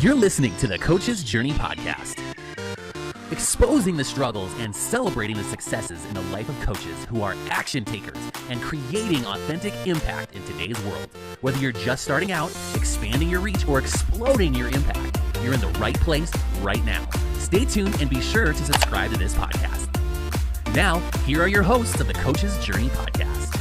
You're listening to the Coach's Journey podcast, exposing the struggles and celebrating the successes in the life of coaches who are action takers and creating authentic impact in today's world. Whether you're just starting out, expanding your reach, or exploding your impact, you're in the right place right now. Stay tuned and be sure to subscribe to this podcast. Now, here are your hosts of the Coach's Journey podcast.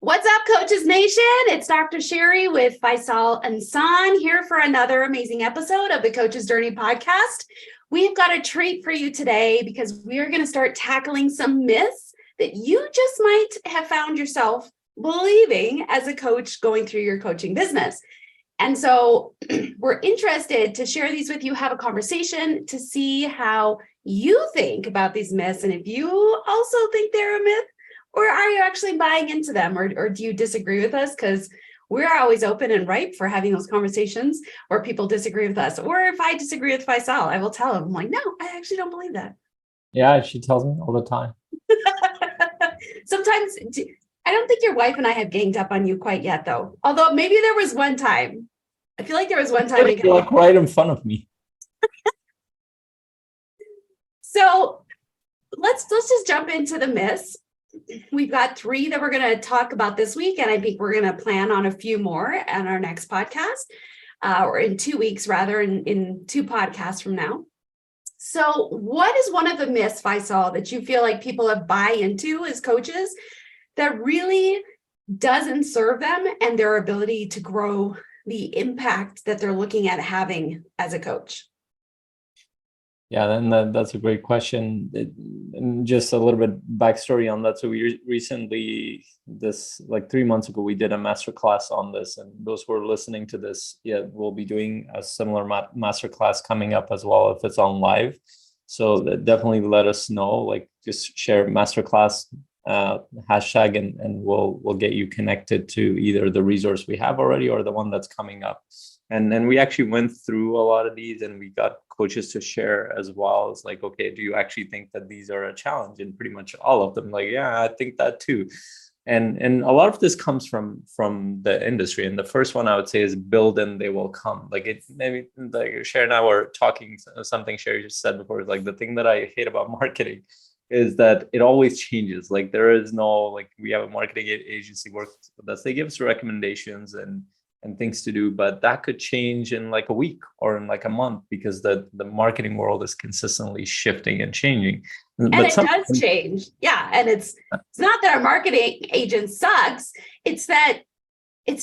What's up, Coaches Nation? It's Dr. Sheri with Faisal and Ensaun here for another amazing episode of the Coach's Journey podcast. We've got a treat for you today because we are going to start tackling some myths that you just might have found yourself believing as a coach going through your coaching business. And so we're interested to share these with you, have a conversation to see how you think about these myths and if you also think they're a myth. Or are you actually buying into them? Or do you disagree with us? Because we're always open and ripe for having those conversations where people disagree with us. Or if I disagree with Faisal, I will tell him, I'm like, no, I actually don't believe that. Yeah, she tells me all the time. Sometimes, I don't think your wife and I have ganged up on you quite yet, though. Although maybe there was one time. I feel like there was one time. You're like right in front of me. So let's just jump into the myths. We've got 3 that we're going to talk about this week, and I think we're going to plan on a few more on our next podcast, or in 2 weeks, rather, in 2 podcasts from now. So what is one of the myths, Faisal, that you feel like people have buy into as coaches that really doesn't serve them and their ability to grow the impact that they're looking at having as a coach? Yeah, then that's a great question. And just a little bit backstory on that. So we recently, like 3 months ago, we did a masterclass on this, and those who are listening to this, we'll be doing a similar masterclass coming up as well if it's on live. So definitely let us know. Like, just share masterclass hashtag, and we'll get you connected to either the resource we have already or the one that's coming up. And then we actually went through a lot of these, and we got coaches to share as well. It's like, okay, do you actually think that these are a challenge? And pretty much all of them, like, yeah, I think that too. And a lot of this comes from the industry. And the first one I would say is build and they will come. Like, it maybe like Sheri and I were talking, something Sheri just said before, is like, the thing that I hate about marketing is that it always changes. Like, there is no, like, we have a marketing agency works with us. They give us recommendations and things to do, but that could change in like a week or in like a month because the marketing world is consistently shifting and changing. And it does change. Yeah. And it's not that our marketing agent sucks. It's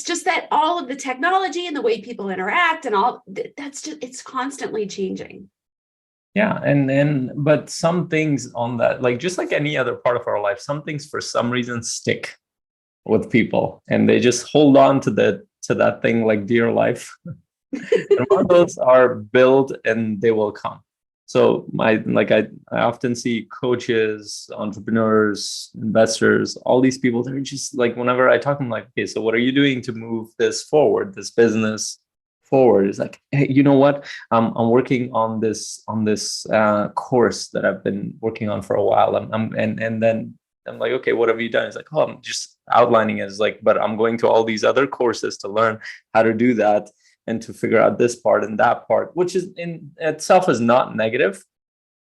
just that all of the technology and the way people interact and all it's constantly changing. Yeah. But some things on that, like just like any other part of our life, some things for some reason stick with people and they just hold on to that thing like dear life. And one of those are build and they will come. So I often see coaches, entrepreneurs, investors, all these people, they're just like, whenever I talk to them, like, okay, so what are you doing to move this forward, this business forward? It's like, hey, you know what? I'm working on this course that I've been working on for a while. And then I'm like, okay, what have you done? It's like, oh, I'm just outlining it. It's like, but I'm going to all these other courses to learn how to do that and to figure out this part and that part, which is in itself is not negative,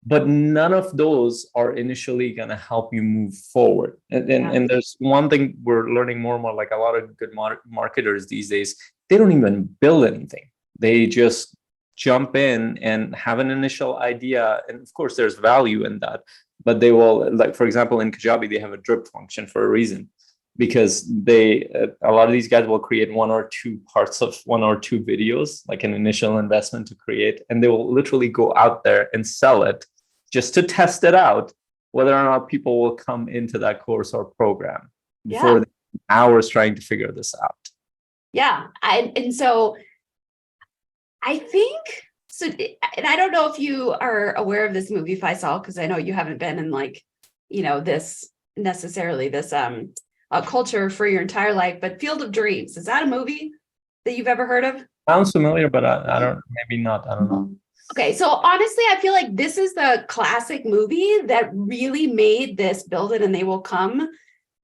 but none of those are initially going to help you move forward. And there's one thing we're learning more and more, like a lot of good marketers these days, they don't even build anything. They just jump in and have an initial idea. And of course, there's value in that. But they will, like, for example, in Kajabi, they have a drip function for a reason, because a lot of these guys will create 1 or 2 parts of 1 or 2 videos, like an initial investment to create, and they will literally go out there and sell it just to test it out, whether or not people will come into that course or program before they spend hours trying to figure this out. Yeah. And so I think... So, and I don't know if you are aware of this movie, Faisal, because I know you haven't been in this culture for your entire life, but Field of Dreams, is that a movie that you've ever heard of? Sounds familiar, but I don't, maybe not. I don't know. Okay. So honestly, I feel like this is the classic movie that really made this build it and they will come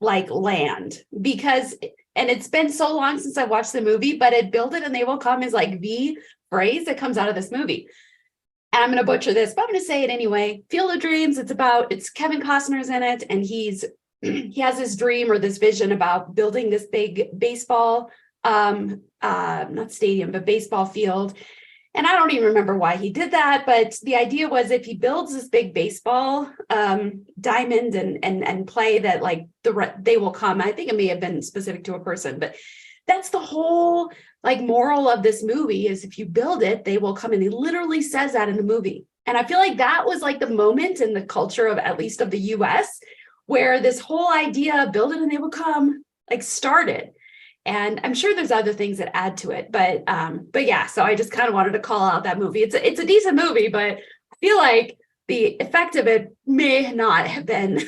like land, because And it's been so long since I watched the movie, but it build it and they will come is like the phrase that comes out of this movie. And I'm going to butcher this, but I'm going to say it anyway. Field of Dreams. It's Kevin Costner's in it. And he has this dream or this vision about building this big baseball, not stadium, but baseball field. And I don't even remember why he did that, but the idea was if he builds this big baseball diamond and play that like they will come. I think it may have been specific to a person, but that's the whole like moral of this movie is if you build it, they will come. And he literally says that in the movie. And I feel like that was like the moment in the culture of at least of the US where this whole idea of build it and they will come like started. And I'm sure there's other things that add to it, but yeah, so I just kind of wanted to call out that movie. It's a decent movie, but I feel like the effect of it may not have been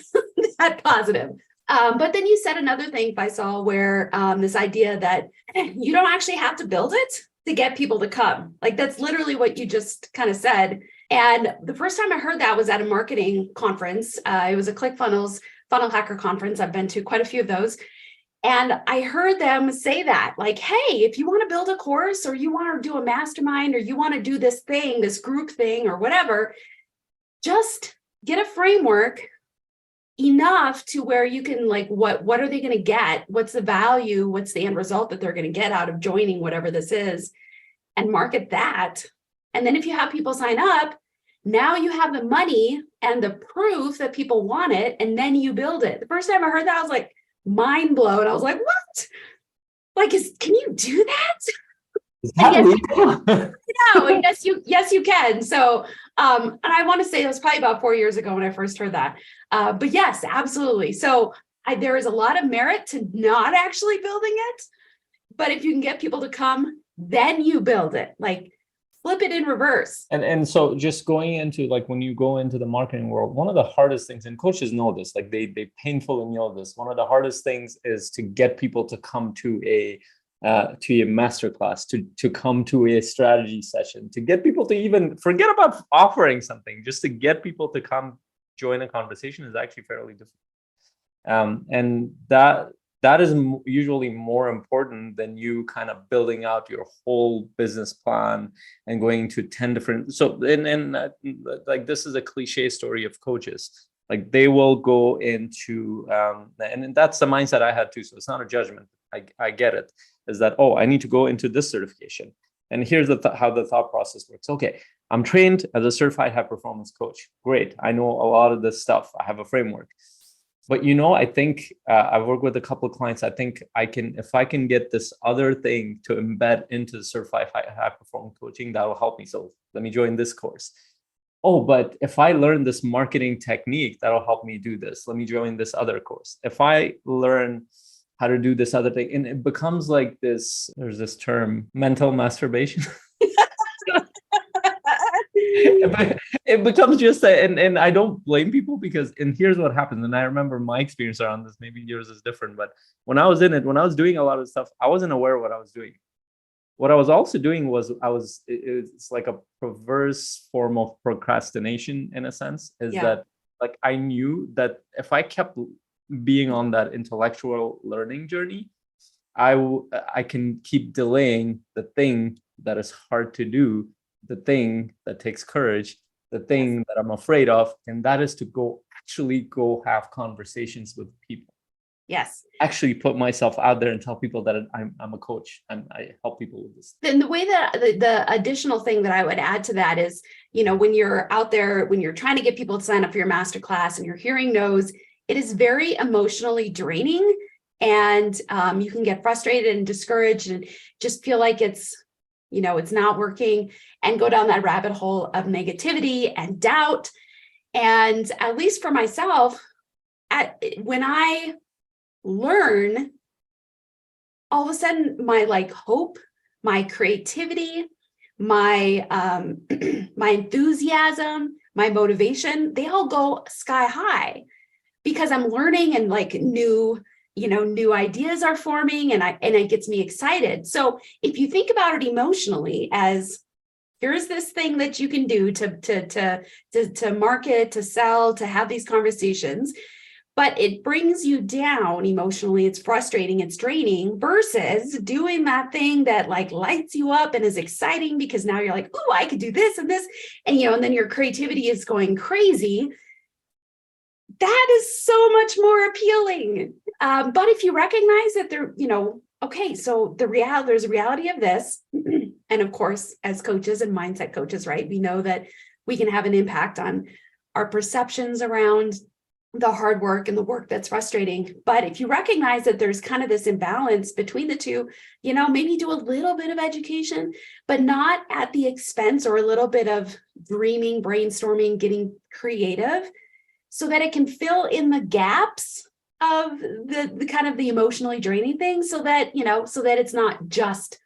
that positive. But then you said another thing, Faisal, where this idea that you don't actually have to build it to get people to come. Like that's literally what you just kind of said. And the first time I heard that was at a marketing conference. It was a ClickFunnels funnel hacker conference. I've been to quite a few of those. And I heard them say that, like, hey, if you want to build a course or you want to do a mastermind or you want to do this thing, this group thing or whatever, just get a framework enough to where you can like, what are they going to get? What's the value? What's the end result that they're going to get out of joining whatever this is and market that. And then if you have people sign up, now you have the money and the proof that people want it. And then you build it. The first time I heard that, I was like, mind blown. I was like, what? Like, can you do that? Is that legal? No, yes, you can. So, and I want to say it was probably about 4 years ago when I first heard that. But yes, absolutely. So there is a lot of merit to not actually building it. But if you can get people to come, then you build it. Like flip it in reverse. And so just going into like when you go into the marketing world, one of the hardest things, and coaches know this, like they painfully know this. One of the hardest things is to get people to come to a masterclass, to come to a strategy session, to get people to even forget about offering something, just to get people to come join a conversation is actually fairly difficult. And that is usually more important than you kind of building out your whole business plan and going to 10 different. So, and like this is a cliche story of coaches. Like they will go into, and that's the mindset I had too. So it's not a judgment. I get it. Is that, oh, I need to go into this certification. And here's how the thought process works. Okay, I'm trained as a certified high performance coach. Great. I know a lot of this stuff. I have a framework. But I think I've worked with a couple of clients. I think if I can get this other thing to embed into the certified high performance coaching, that will help me. So let me join this course. Oh, but if I learn this marketing technique, that'll help me do this. Let me join this other course. If I learn how to do this other thing, and it becomes like this, there's this term, mental masturbation. It becomes just and I don't blame people because, and here's what happens. And I remember my experience around this, maybe yours is different, but when I was in it, when I was doing a lot of stuff, I wasn't aware of what I was doing. What I was also doing was it's like a perverse form of procrastination in a sense, that like I knew that if I kept being on that intellectual learning journey, I can keep delaying the thing that is hard to do, the thing that takes courage, the thing that I'm afraid of, and that is to go have conversations with people. Yes. Actually put myself out there and tell people that I'm a coach and I help people with this. And the way that the additional thing that I would add to that is, when you're out there, when you're trying to get people to sign up for your masterclass and you're hearing no's, it is very emotionally draining, and you can get frustrated and discouraged and just feel like it's not working and go down that rabbit hole of negativity and doubt. And at least for myself, when I learn, all of a sudden my hope, my creativity, my my enthusiasm, my motivation, they all go sky high because I'm learning and new ideas are forming and it gets me excited. So if you think about it emotionally as here's this thing that you can do to market, to sell, to have these conversations, but it brings you down emotionally. It's frustrating, it's draining, versus doing that thing that like lights you up and is exciting because now you're like, oh, I could do this and this. And, and then your creativity is going crazy. That is so much more appealing. But if you recognize that okay, so there's a reality of this. And of course, as coaches and mindset coaches, right, we know that we can have an impact on our perceptions around the hard work and the work that's frustrating. But if you recognize that there's kind of this imbalance between the two, maybe do a little bit of education, but not at the expense, or a little bit of dreaming, brainstorming, getting creative, so that it can fill in the gaps of the kind of the emotionally draining things, so that it's not just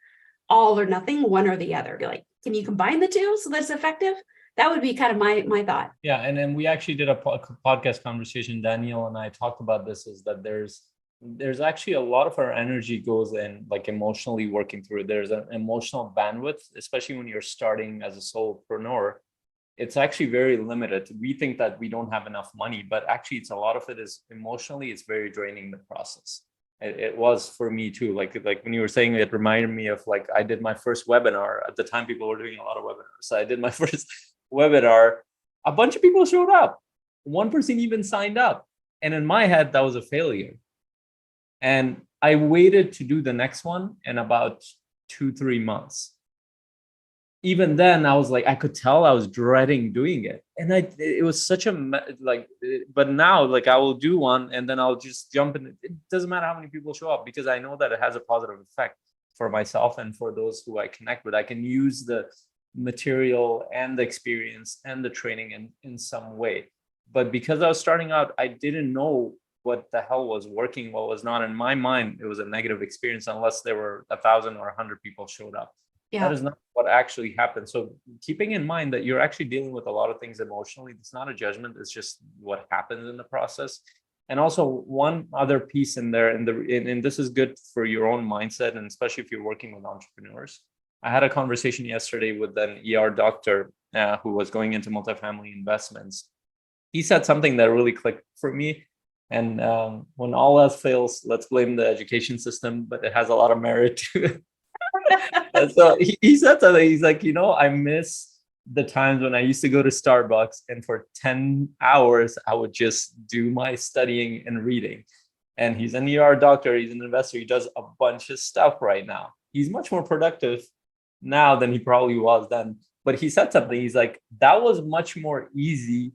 all or nothing, one or the other. Like, can you combine the two so that it's effective? That would be kind of my thought. Yeah. And then we actually did a podcast conversation. Daniel and I talked about this, is that there's actually a lot of our energy goes in like emotionally working through it. There's an emotional bandwidth, especially when you're starting as a solopreneur. It's actually very limited. We think that we don't have enough money, but actually it's a lot of it is emotionally, it's very draining, the process. It was for me too. Like when you were saying, it reminded me of like, I did my first webinar. At the time, people were doing a lot of webinars. So I did my first webinar. A bunch of people showed up. One person even signed up. And in my head, that was a failure. And I waited to do the next one in about 2-3 months. Even then, I was like, I could tell I was dreading doing it. And it was such but now like I will do one and then I'll just jump in. It doesn't matter how many people show up, because I know that it has a positive effect for myself and for those who I connect with. I can use the material and the experience and the training in some way. But because I was starting out, I didn't know what the hell was working, what was not. In my mind, it was a negative experience unless there were 1,000 or 100 people showed up. Yeah. That is not what actually happened. So keeping in mind that you're actually dealing with a lot of things emotionally, it's not a judgment, it's just what happens in the process. And also one other piece in there, and this is good for your own mindset, and especially if you're working with entrepreneurs. I had a conversation yesterday with an ER doctor who was going into multifamily investments. He said something that really clicked for me. And when all else fails, let's blame the education system, but it has a lot of merit to it. And so he said something. He's like, I miss the times when I used to go to Starbucks and for 10 hours, I would just do my studying and reading. And he's an ER doctor. He's an investor. He does a bunch of stuff right now. He's much more productive now than he probably was then. But he said something. He's like, that was much more easy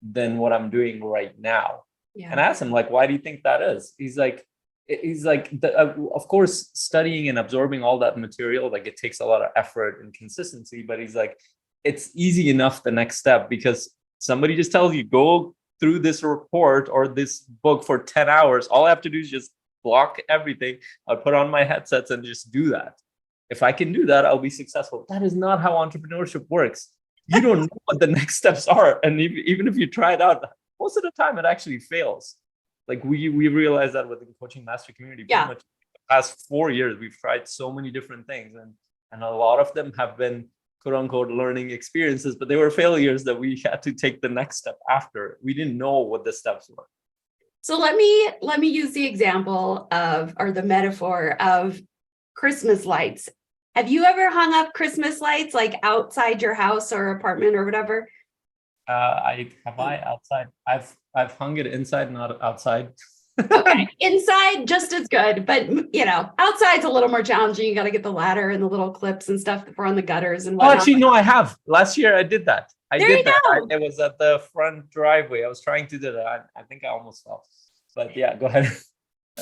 than what I'm doing right now. Yeah. And I asked him, like, why do you think that is? He's like, of course, studying and absorbing all that material, like it takes a lot of effort and consistency, but he's like, it's easy enough the next step, because somebody just tells you, go through this report or this book for 10 hours. All I have to do is just block everything. I'll put on my headsets and just do that. If I can do that, I'll be successful. That is not how entrepreneurship works. You don't know what the next steps are. And even if you try it out, most of the time it actually fails. Like we realize that with the coaching master community. Pretty much the past 4 years, we've tried so many different things, and a lot of them have been quote unquote learning experiences, but they were failures that we had to take the next step after. We didn't know what the steps were. So let me use the example or the metaphor of Christmas lights. Have you ever hung up Christmas lights like outside your house or apartment or whatever? I outside. I've hung it inside, not outside. Okay, inside just as good, but outside's a little more challenging. You got to get the ladder and the little clips and stuff for on the gutters and whatnot. Oh, actually, no, I have. Last year I did that. It was at the front driveway. I was trying to do that. I think I almost fell. But yeah, go ahead.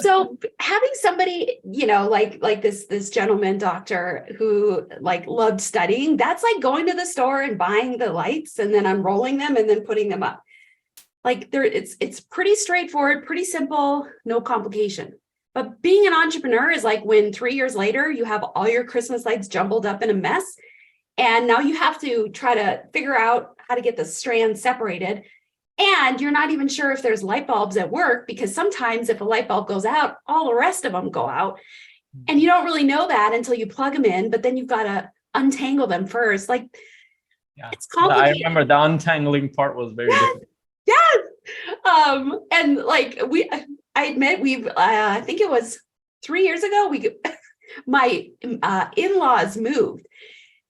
So having somebody, like this gentleman doctor who like loved studying, that's like going to the store and buying the lights and then unrolling them and then putting them up. Like it's pretty straightforward, pretty simple, no complication. But being an entrepreneur is like when 3 years later, you have all your Christmas lights jumbled up in a mess. And now you have to try to figure out how to get the strands separated. And you're not even sure if there's light bulbs at work, because sometimes if a light bulb goes out, all the rest of them go out. And you don't really know that until you plug them in, but then you've got to untangle them first. Like, it's complicated. I remember the untangling part was very difficult. Yes. And like I admit I think it was 3 years ago, my in-laws moved.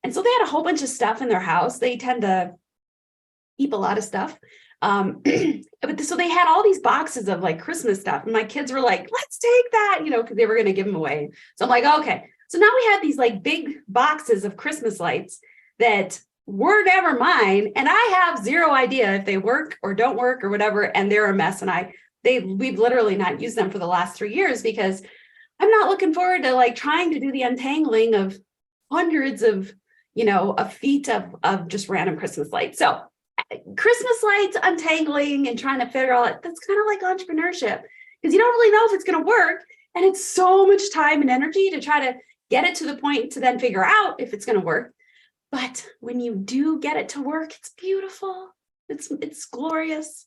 And so they had a whole bunch of stuff in their house. They tend to keep a lot of stuff. But so they had all these boxes of like Christmas stuff. And my kids were like, let's take that, because they were going to give them away. So I'm like, okay. So now we have these like big boxes of Christmas lights that were never mine. And I have zero idea if they work or don't work or whatever. And they're a mess. And we've literally not used them for the last 3 years because I'm not looking forward to like trying to do the untangling of hundreds of, feet of just random Christmas lights. So Christmas lights, untangling and trying to figure out, that's kind of like entrepreneurship because you don't really know if it's going to work. And it's so much time and energy to try to get it to the point to then figure out if it's going to work. But when you do get it to work, it's beautiful. It's glorious.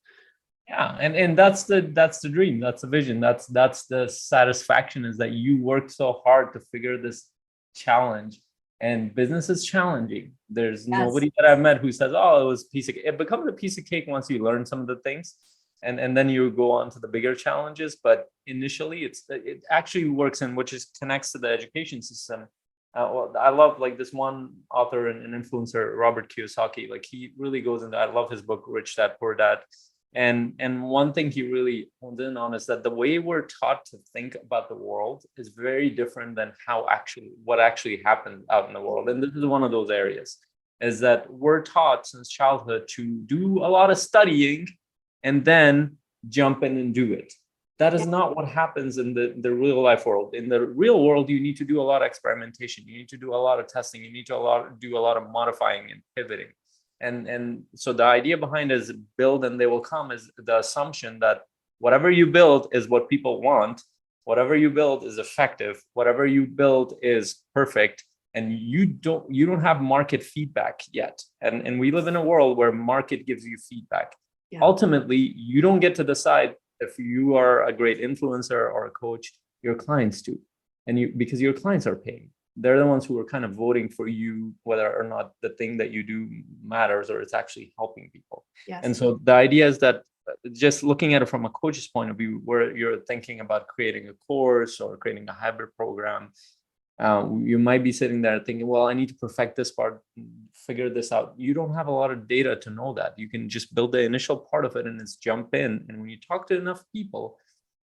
Yeah, and that's the dream, that's the vision, that's the satisfaction, is that you worked so hard to figure this challenge. And business is challenging. There's nobody that I've met who says, oh, it was a piece of cake. It becomes a piece of cake once you learn some of the things, and then you go on to the bigger challenges. But initially it actually works, and which is connects to the education system. Well, I love like this one author and influencer, Robert Kiyosaki. Like he really goes into, I love his book, Rich Dad, Poor Dad. And one thing he really honed in on is that the way we're taught to think about the world is very different than what actually happened out in the world. And this is one of those areas, is that we're taught since childhood to do a lot of studying and then jump in and do it. That is not what happens in the real life world. In the real world, you need to do a lot of experimentation. You need to do a lot of testing. You need to do a lot of modifying and pivoting. And so the idea behind is build and they will come, is the assumption that whatever you build is what people want, whatever you build is effective, whatever you build is perfect, and you don't have market feedback yet. And we live in a world where market gives you feedback. Yeah. Ultimately, you don't get to decide if you are a great influencer or a coach, your clients do. Because your clients are paying. They're the ones who are kind of voting for you, whether or not the thing that you do matters or it's actually helping people. Yes. And so the idea is that just looking at it from a coach's point of view, where you're thinking about creating a course or creating a hybrid program, you might be sitting there thinking, well, I need to perfect this part, figure this out. You don't have a lot of data to know that. You can just build the initial part of it and it's jump in. And when you talk to enough people,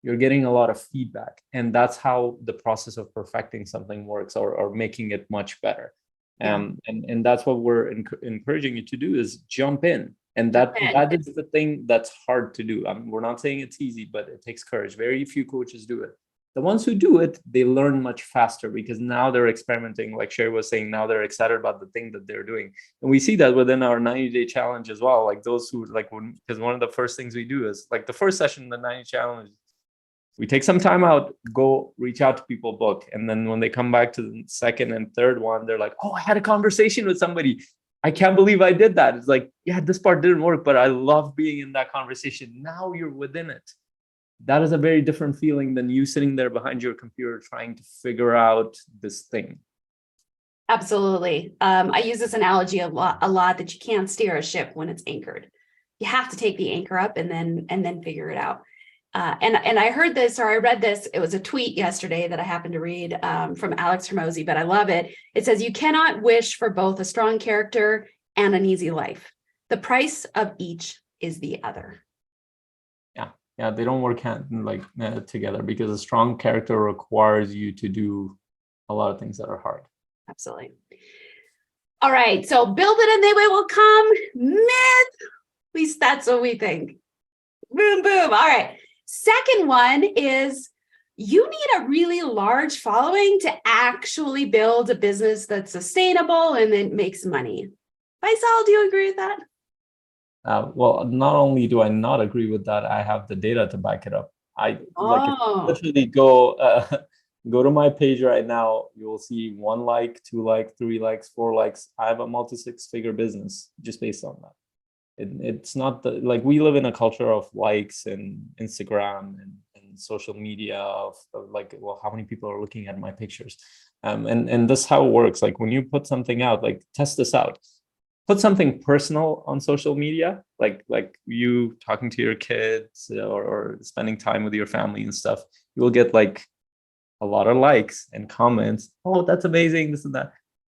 you're getting a lot of feedback. And that's how the process of perfecting something works, or making it much better. Yeah. And that's what we're encouraging you to do, is jump in. And that is the thing that's hard to do. We're not saying it's easy, but it takes courage. Very few coaches do it. The ones who do it, they learn much faster because now they're experimenting. Like Sheri was saying, now they're excited about the thing that they're doing. And we see that within our 90-day challenge as well. Like those who because one of the first things we do is like the first session in the 90 challenge, we take some time out, go reach out to people, book. And then when they come back to the second and third one, they're like, oh, I had a conversation with somebody. I can't believe I did that. It's like, yeah, this part didn't work, but I love being in that conversation. Now you're within it. That is a very different feeling than you sitting there behind your computer trying to figure out this thing. Absolutely. I use this analogy a lot that you can't steer a ship when it's anchored. You have to take the anchor up and then figure it out. And I heard this, or I read this, it was a tweet yesterday that I happened to read from Alex Hermosi, but I love it. It says, you cannot wish for both a strong character and an easy life. The price of each is the other. Yeah, they don't work together, because a strong character requires you to do a lot of things that are hard. Absolutely. All right, so build it and they will come. Myth. At least that's what we think. Boom, boom. All right. Second one is, you need a really large following to actually build a business that's sustainable and then makes money. Faisal, do you agree with that? Well, not only do I not agree with that, I have the data to back it up. Literally go to my page right now. You will see 1 like, 2 like, 3 likes, 4 likes. I have a multi-6-figure business just based on that. It's not we live in a culture of likes and Instagram and social media of how many people are looking at my pictures, and this is how it works. Like when you put something out, like test this out. put something personal on social media, like you talking to your kids or spending time with your family and stuff, you will get like a lot of likes and comments. Oh, that's amazing, this and that.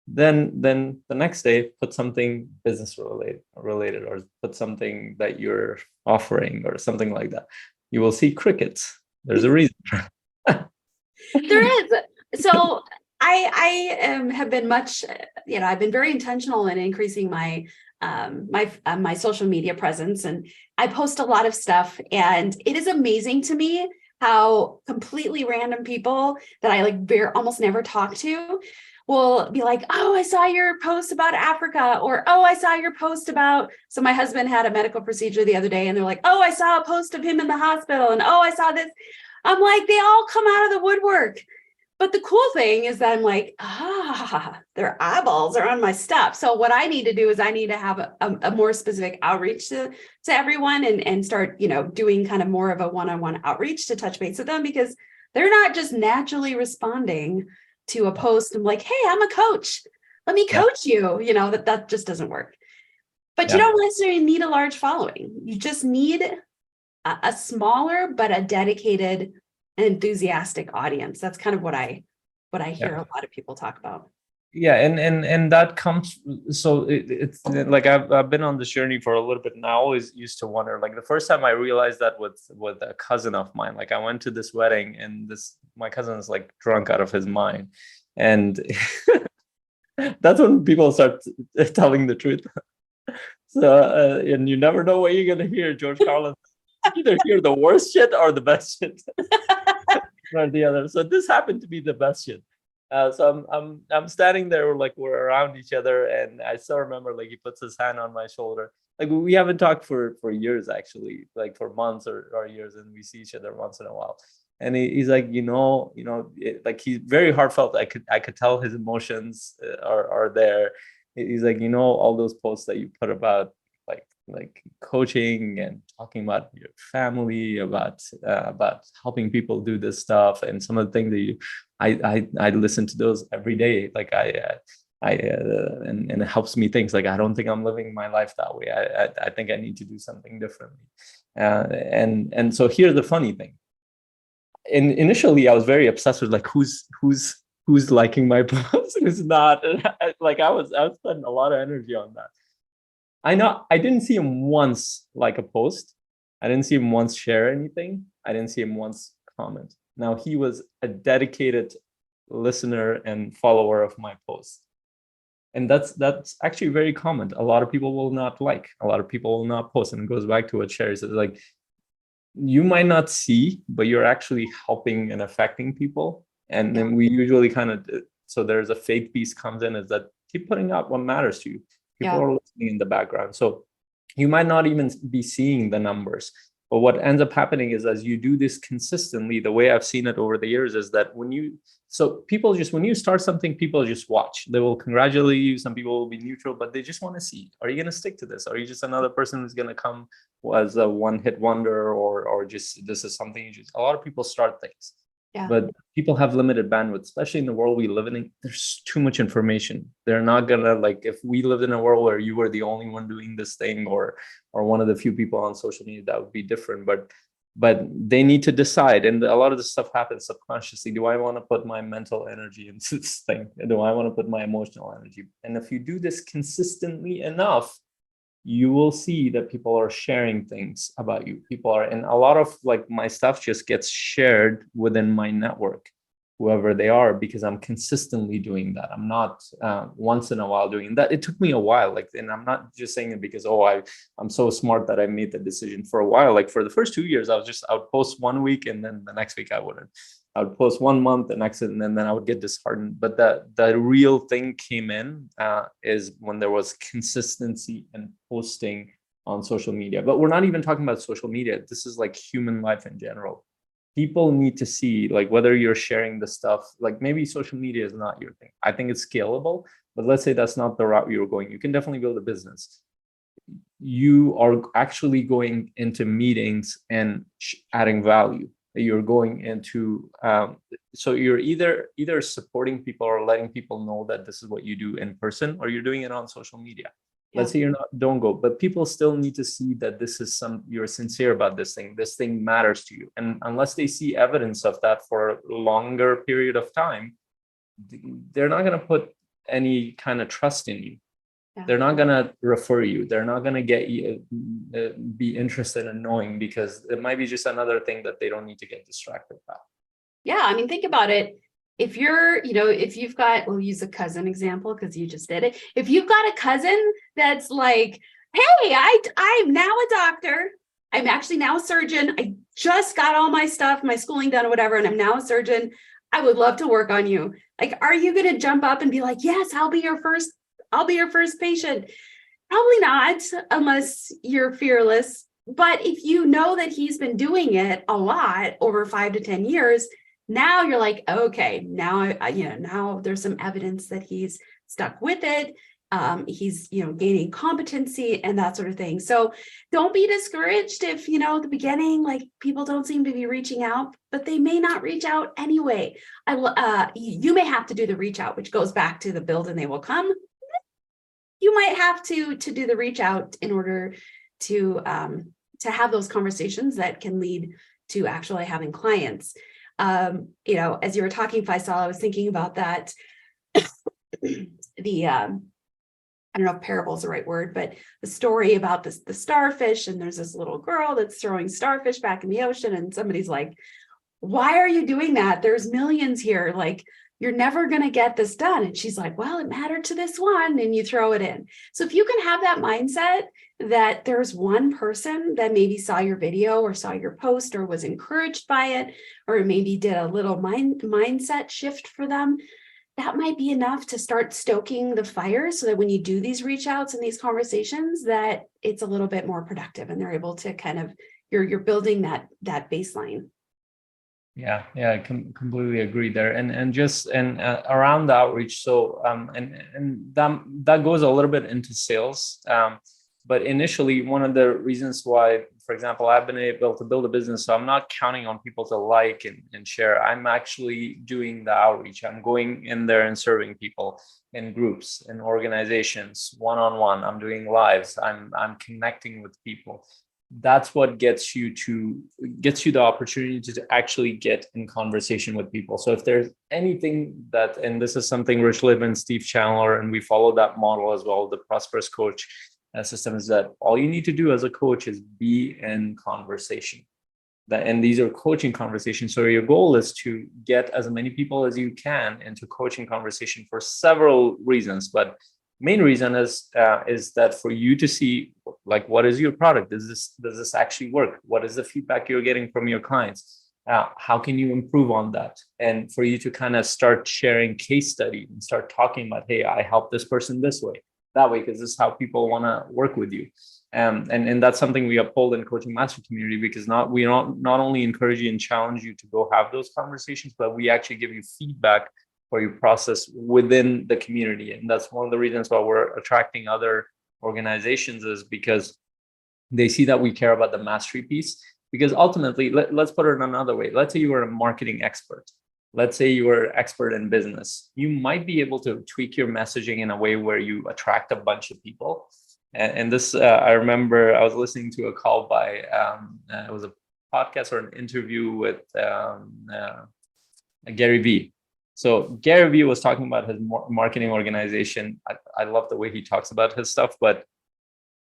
Then the next day, put something business related, or put something that you're offering or something like that. You will see crickets. There's a reason. There is. So I have been much, I've been very intentional in increasing my my social media presence, and I post a lot of stuff, and it is amazing to me how completely random people that I like almost never talk to will be like, oh, I saw your post about Africa, or oh, I saw your post about, so my husband had a medical procedure the other day, and they're like, oh, I saw a post of him in the hospital, and oh, I saw this. I'm like, they all come out of the woodwork. But the cool thing is that I'm like, their eyeballs are on my stuff. So what I need to do is I need to have a more specific outreach to everyone, and start, doing kind of more of a one-on-one outreach to touch base with them, because they're not just naturally responding to a post. I'm like, hey, I'm a coach. Let me coach you. That just doesn't work. But you don't necessarily need a large following. You just need a smaller but a dedicated and enthusiastic audience. That's kind of what I hear a lot of people talk about. Yeah, and that comes, so it's like I've been on this journey for a little bit, and I always used to wonder, like the first time I realized that with a cousin of mine, like I went to this wedding, and my cousin is like drunk out of his mind, and that's when people start telling the truth. So and you never know what you're gonna hear. George Carlin, either hear the worst shit or the best shit, or the other. So this happened to be the best shit. So I'm standing there, we're around each other, and I still remember, like, he puts his hand on my shoulder. Like, we haven't talked for years, actually, like for months or years, and we see each other once in a while. And he's like, like, he's very heartfelt. I could tell his emotions are there. He's like, all those posts that you put about like coaching and talking about your family, about helping people do this stuff, and some of the things that I listen to those every day. Like and it helps me think, like, I don't think I'm living my life that way. I think I need to do something differently. And so here's the funny thing. Initially, I was very obsessed with, like, who's liking my post, who's not. And I was spending a lot of energy on that. I know I didn't see him once like a post. I didn't see him once share anything. I didn't see him once comment. Now, he was a dedicated listener and follower of my posts. And that's actually very common. A lot of people will not like, a lot of people will not post. And it goes back to what Sheri said, like, you might not see, but you're actually helping and affecting people. And then we usually kind of, so there's a faith piece comes in, is that keep putting out what matters to you. People are listening in the background. So you might not even be seeing the numbers. But what ends up happening is, as you do this consistently, the way I've seen it over the years is that when you start something, people just watch. They will congratulate you. Some people will be neutral, but they just want to see, are you going to stick to this? Are you just another person who's going to come as a one-hit wonder, or just, this is something you just, a lot of people start things. But people have limited bandwidth, especially in the world we live in. There's too much information. They're not gonna, like, if we lived in a world where you were the only one doing this thing, or one of the few people on social media, that would be different. But they need to decide, and a lot of this stuff happens subconsciously. Do I want to put my mental energy into this thing? Do I want to put my emotional energy? And if you do this consistently enough, you will see that people are sharing things about you. People are, and a lot of, like, my stuff just gets shared within my network, whoever they are, because I'm consistently doing that. I'm not once in a while doing that. It took me a while, like, and I'm not just saying it because, I'm so smart that I made the decision. For a while, like for the first 2 years, I would post 1 week, and then the next week I wouldn't. I would post 1 month, and then I would get disheartened. But the real thing came in is when there was consistency and posting on social media. But we're not even talking about social media. This is like human life in general. People need to see, like, whether you're sharing the stuff, like, maybe social media is not your thing. I think it's scalable, but let's say that's not the route you're going. You can definitely build a business. You are actually going into meetings and adding value. You're going into so you're either supporting people or letting people know that this is what you do in person, or you're doing it on social media. Let's say don't go, but people still need to see that you're sincere about this thing matters to you. And unless they see evidence of that for a longer period of time, they're not going to put any kind of trust in you. They're not going to refer you. They're not going to get you be interested in knowing, because it might be just another thing that they don't need to get distracted by. Yeah. I mean, think about it. If if you've got, we'll use a cousin example because you just did it. If you've got a cousin that's like, hey, I'm now a doctor. I'm actually now a surgeon. I just got all my stuff, my schooling done or whatever, and I'm now a surgeon. I would love to work on you. Like, are you going to jump up and be like, yes, I'll be your first patient? Probably not, unless you're fearless. But if you know that he's been doing it a lot over 5 to 10 years, now you're like, okay, now now there's some evidence that he's stuck with it. He's gaining competency and that sort of thing. So don't be discouraged if at the beginning, like, people don't seem to be reaching out, but they may not reach out anyway. You may have to do the reach out, which goes back to the build and they will come. You might have to do the reach out in order to have those conversations that can lead to actually having clients. As you were talking, Faisal, I was thinking about that. I don't know if parable is the right word, but the story about the starfish, and there's this little girl that's throwing starfish back in the ocean, and somebody's like, why are you doing that? There's millions here. Like, you're never going to get this done. And she's like, well, it mattered to this one, and you throw it in. So if you can have that mindset that there's one person that maybe saw your video or saw your post or was encouraged by it, or maybe did a little mindset shift for them, that might be enough to start stoking the fire so that when you do these reach outs and these conversations, that it's a little bit more productive and they're able to kind of, you're building that baseline. Yeah, I completely agree there. And around the outreach. So, and that goes a little bit into sales. But initially, one of the reasons why, for example, I've been able to build a business, so I'm not counting on people to like and share. I'm actually doing the outreach. I'm going in there and serving people in groups, in organizations, one-on-one. I'm doing lives. I'm connecting with people. That's what gets you the opportunity to actually get in conversation with people. So if there's anything that, and this is something Rich Liv, Steve Chandler, and we follow that model as well, the prosperous coach system, is that all you need to do as a coach is be in conversation. And these are coaching conversations. So your goal is to get as many people as you can into coaching conversation for several reasons, but main reason is that for you to see, like, what is your product? Does this actually work? What is the feedback you're getting from your clients? How can you improve on that? And for you to kind of start sharing case study and start talking about, hey, I helped this person this way, that way, because this is how people want to work with you. And that's something we uphold in Coaching Master Community, because we not only encourage you and challenge you to go have those conversations, but we actually give you feedback for your process within the community. And that's one of the reasons why we're attracting other organizations, is because they see that we care about the mastery piece. Because ultimately, let's put it another way. Let's say you were a marketing expert. Let's say you were an expert in business. You might be able to tweak your messaging in a way where you attract a bunch of people. And this, I remember I was listening to a call by, it was a podcast or an interview with Gary Vee. So Gary Vee was talking about his marketing organization. I love the way he talks about his stuff, but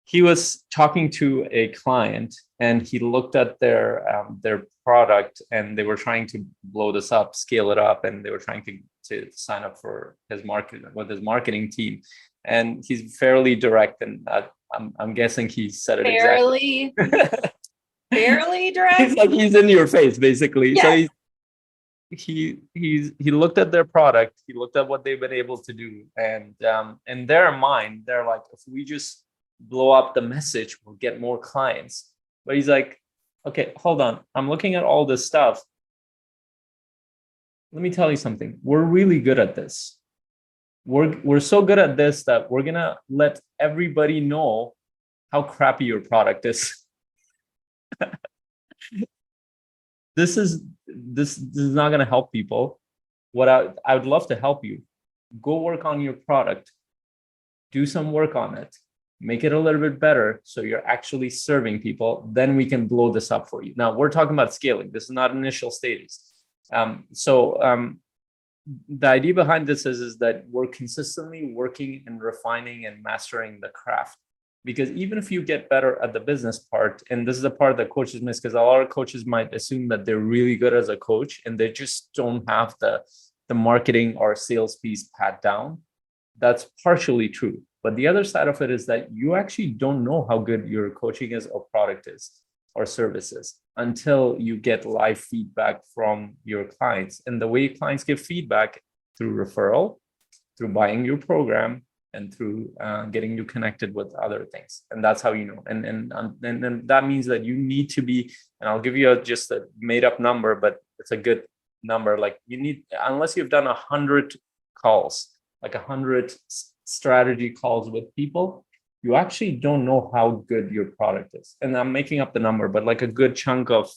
he was talking to a client and he looked at their product, and they were trying to blow this up, scale it up, and they were trying to sign up for his marketing team. And he's fairly direct, and I'm guessing he said it fairly, exactly. fairly direct. He's like, he's in your face, basically. Yeah. So he looked at their product, he looked at what they've been able to do, and in their mind, they're like, if we just blow up the message, we'll get more clients. But he's like, okay, hold on, I'm looking at all this stuff. Let me tell you something. We're really good at this. We're so good at this that we're gonna let everybody know how crappy your product is. This is not going to help people. What I would love to help you. Go work on your product. Do some work on it. make it a little bit better so you're actually serving people, then we can blow this up for you. Now we're talking about scaling. This is not initial stages. The idea behind this is that we're consistently working and refining and mastering the craft. Because even if you get better at the business part, and this is the part that coaches miss, because a lot of coaches might assume that they're really good as a coach and they just don't have the marketing or sales piece pat down. That's partially true. But the other side of it is that you actually don't know how good your coaching is or product is or services until you get live feedback from your clients. And the way clients give feedback through referral, through buying your program, and through getting you connected with other things. And that's how you know. And that means that you need to be, and I'll give you just a made up number, but it's a good number. Like you need, unless you've done 100 calls, like 100 strategy calls with people, you actually don't know how good your product is. And I'm making up the number, but like a good chunk of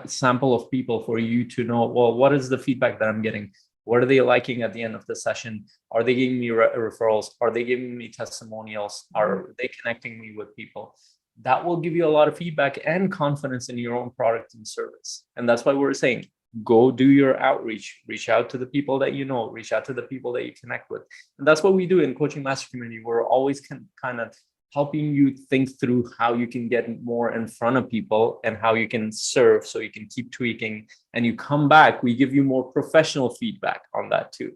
sample of people for you to know, well, what is the feedback that I'm getting? What are they liking at the end of the session? Are they giving me referrals? Are they giving me testimonials? Are they connecting me with people? That will give you a lot of feedback and confidence in your own product and service. And that's why we're saying, go do your outreach, reach out to the people that you know, reach out to the people that you connect with. And that's what we do in Coaching Master Community. We're always kind of helping you think through how you can get more in front of people and how you can serve so you can keep tweaking. And you come back, we give you more professional feedback on that too.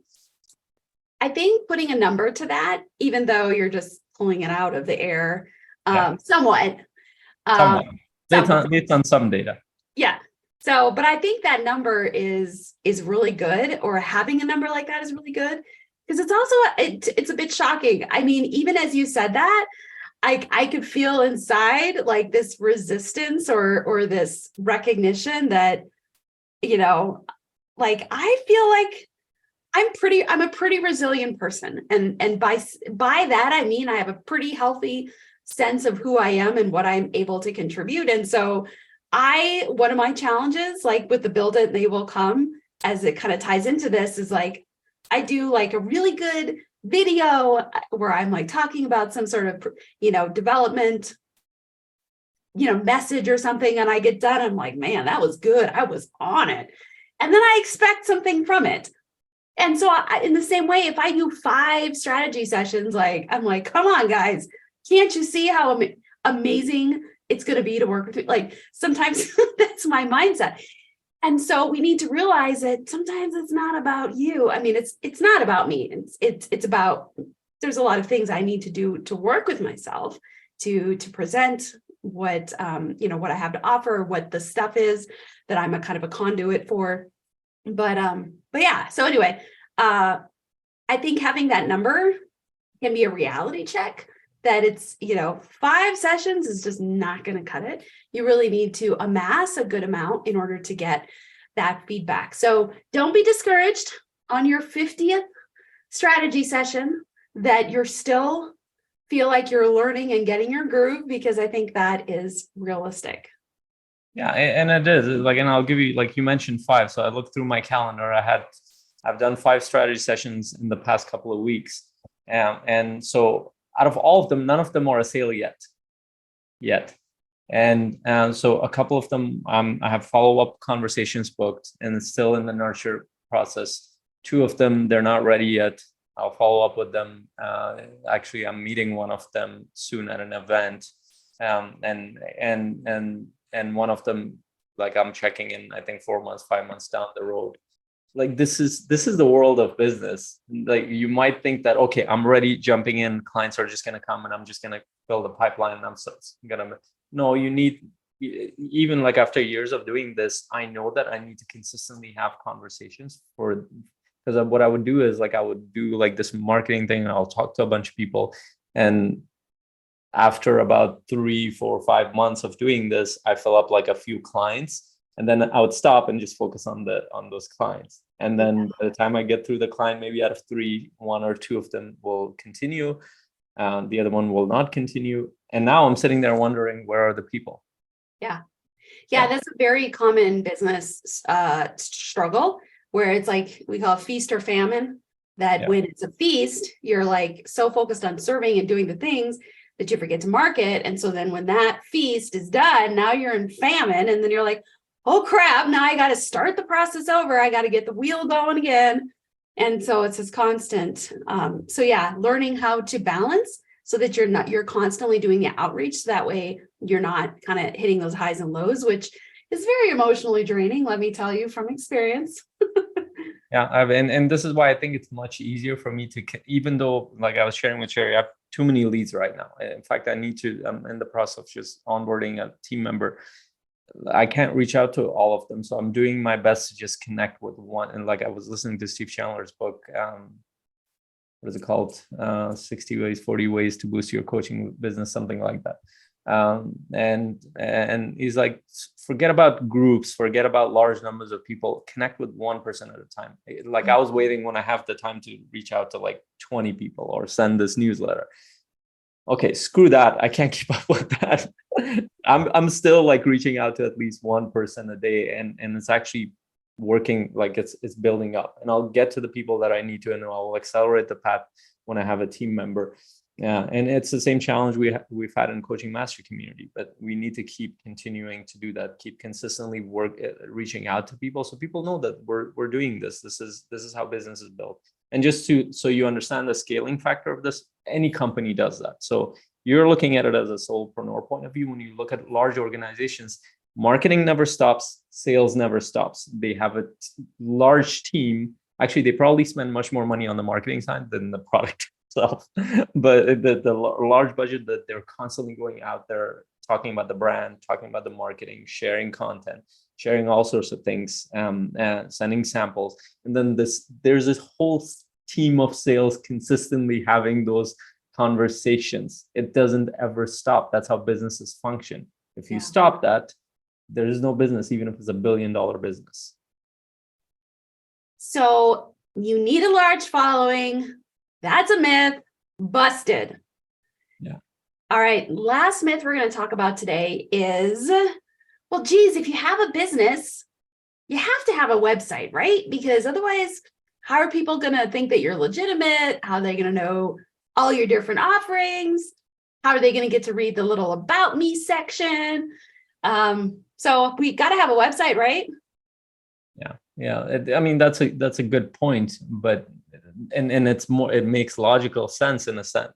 I think putting a number to that, even though you're just pulling it out of the air, somewhat. It's on some data. Yeah. So, but I think that number is really good, or having a number like that is really good, because it's also, it's a bit shocking. I mean, even as you said that, I could feel inside like this resistance or this recognition that, you know, like I feel like I'm a pretty resilient person. And by that, I mean, I have a pretty healthy sense of who I am and what I'm able to contribute. And so one of my challenges, like with the build it, they will come, as it kind of ties into this, is like, I do like a really good video where I'm like talking about some sort of, development, message or something. And I get done. I'm like, man, that was good. I was on it. And then I expect something from it. And so in the same way, if I do 5 strategy sessions, like, I'm like, come on, guys, can't you see how amazing it's going to be to work with you? Like, sometimes that's my mindset. And so we need to realize that sometimes it's not about you. I mean, it's not about me. It's about, there's a lot of things I need to do to work with myself to present what, what I have to offer, what the stuff is that I'm a kind of a conduit for. But yeah, so anyway, I think having that number can be a reality check that it's, 5 sessions is just not going to cut it. You really need to amass a good amount in order to get that feedback. So don't be discouraged on your 50th strategy session that you're still feel like you're learning and getting your groove, because I think that is realistic. Yeah, and it is like, and I'll give you, like you mentioned 5. So I looked through my calendar. I've done 5 strategy sessions in the past couple of weeks. And so out of all of them, none of them are a sale yet. And so a couple of them, I have follow-up conversations booked and it's still in the nurture process. 2 of them, they're not ready yet. I'll follow up with them. Actually, I'm meeting one of them soon at an event. And one of them, like I'm checking in, I think 4 months, 5 months down the road. Like this is the world of business. Like you might think that, okay, I'm ready, jumping in, clients are just going to come and I'm just going to build a pipeline and I'm going to, no, you need, even like after years of doing this, I know that I need to consistently have conversations because what I would do is like, I would do like this marketing thing and I'll talk to a bunch of people. And after about 3, 4, 5 months of doing this, I fill up like a few clients. And then I would stop and just focus on those clients. And then by the time I get through the client, maybe out of 3, 1 or 2 of them will continue. The other one will not continue. And now I'm sitting there wondering, where are the people? Yeah, that's a very common business struggle, where it's like we call it feast or famine. that when it's a feast, you're like so focused on serving and doing the things that you forget to market. And so then when that feast is done, now you're in famine. And then you're like, oh crap, now I got to start the process over. I got to get the wheel going again. And so it's this constant. So yeah, learning how to balance so that you're constantly doing the outreach. So that way you're not kind of hitting those highs and lows, which is very emotionally draining. Let me tell you from experience. Yeah, and this is why I think it's much easier for me to, even though, like I was sharing with Sheri, I have too many leads right now. In fact, I'm in the process of just onboarding a team member. I can't reach out to all of them. So I'm doing my best to just connect with one. And like I was listening to Steve Chandler's book, what is it called? 60 ways, 40 ways to boost your coaching business, something like that. And he's like, forget about groups, forget about large numbers of people, connect with one person at a time. Like I was waiting when I have the time to reach out to like 20 people or send this newsletter. Okay, screw that. I can't keep up with that. I'm still like reaching out to at least one person a day, and it's actually working. Like it's building up, and I'll get to the people that I need to, and I'll accelerate the path when I have a team member. Yeah, and it's the same challenge we've had in coaching mastery community, but we need to keep continuing to do that, keep consistently reaching out to people so people know that we're doing this. This is how business is built. And just so you understand the scaling factor of this, any company does that. So you're looking at it as a solopreneur point of view. When you look at large organizations, marketing never stops, sales never stops. They have a large team. Actually, they probably spend much more money on the marketing side than the product itself. But the large budget that they're constantly going out there, talking about the brand, talking about the marketing, sharing content, sharing all sorts of things, sending samples. And then there's this whole team of sales consistently having those conversations. It doesn't ever stop. That's how businesses function. If you stop that, there is no business, even if it's $1 billion business. So you need a large following. That's a myth. Busted. Yeah. All right. Last myth we're going to talk about today is, well, geez, if you have a business, you have to have a website, right? Because otherwise, how are people going to think that you're legitimate? How are they going to know all your different offerings? How are they going to get to read the little about me section? So we got to have a website, right? Yeah. I mean, that's a good point, but and it's more, it makes logical sense in a sense,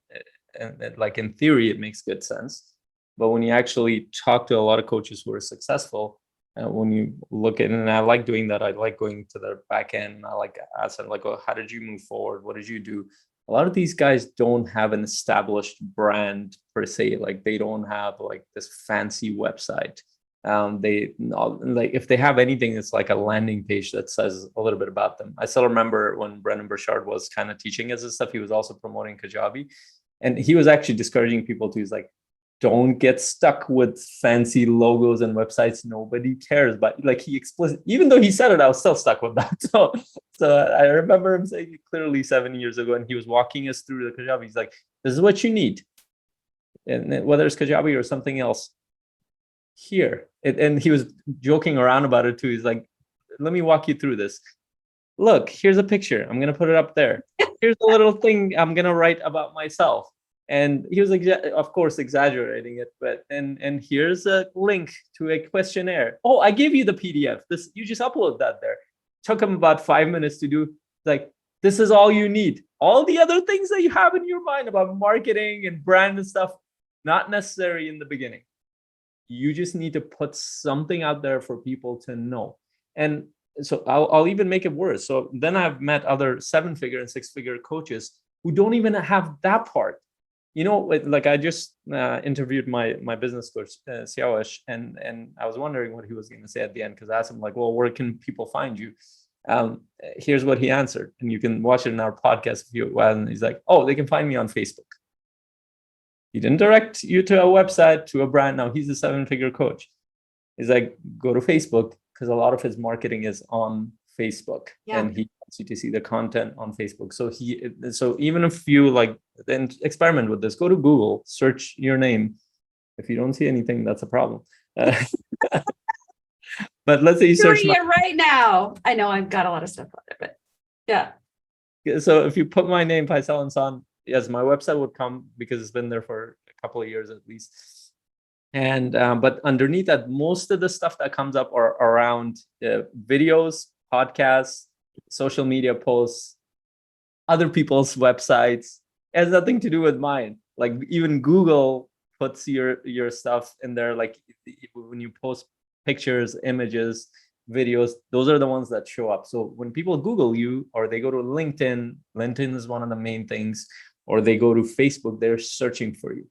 and like in theory, it makes good sense. But when you actually talk to a lot of coaches who are successful, when you look at it, and I like doing that, I like going to their back end. I like asking, like, oh, how did you move forward? What did you do? A lot of these guys don't have an established brand per se. Like they don't have like this fancy website. They like, if they have anything, it's like a landing page that says a little bit about them. I still remember when Brendan Burchard was kind of teaching us this stuff, he was also promoting Kajabi, and he was actually discouraging people to, he's like, don't get stuck with fancy logos and websites nobody cares. But like he explicit, even though he said it, I was still stuck with that. So I remember him saying it clearly 7 years ago, and he was walking us through the Kajabi. He's like, this is what you need, and whether it's Kajabi or something else, here. And he was joking around about it too. He's like, let me walk you through this. Look, here's a picture. I'm going to put it up there. Here's a little thing I'm going to write about myself. And he was, of course, exaggerating it. But and here's a link to a questionnaire. Oh, I gave you the PDF. This, you just upload that there. Took him about 5 minutes to do. Like, this is all you need. All the other things that you have in your mind about marketing and brand and stuff, not necessary in the beginning. You just need to put something out there for people to know. And so I'll even make it worse. So then I've met other 7-figure and 6-figure coaches who don't even have that part. You know, like I just interviewed my business coach, Siawash, and I was wondering what he was going to say at the end, because I asked him, like, well, where can people find you? Here's what he answered, and you can watch it in our podcast if you want. And he's like, oh, they can find me on Facebook. He didn't direct you to a website, to a brand. Now he's a 7-figure coach. He's like, go to Facebook, because a lot of his marketing is on Facebook, and he wants you to see the content on Facebook. So even if you like, then experiment with this. Go to Google, search your name. If you don't see anything, that's a problem. But let's say you search it right now. I know I've got a lot of stuff on it, but yeah. So if you put my name, Faisal Ensaun, yes, my website would come because it's been there for a couple of years at least. And but underneath that, most of the stuff that comes up are around videos, podcasts, social media posts, other people's websites. It has nothing to do with mine. Like even Google puts your stuff in there. Like when you post pictures, images, videos, those are the ones that show up. So when people Google you, or they go to LinkedIn is one of the main things, or they go to Facebook, they're searching for you.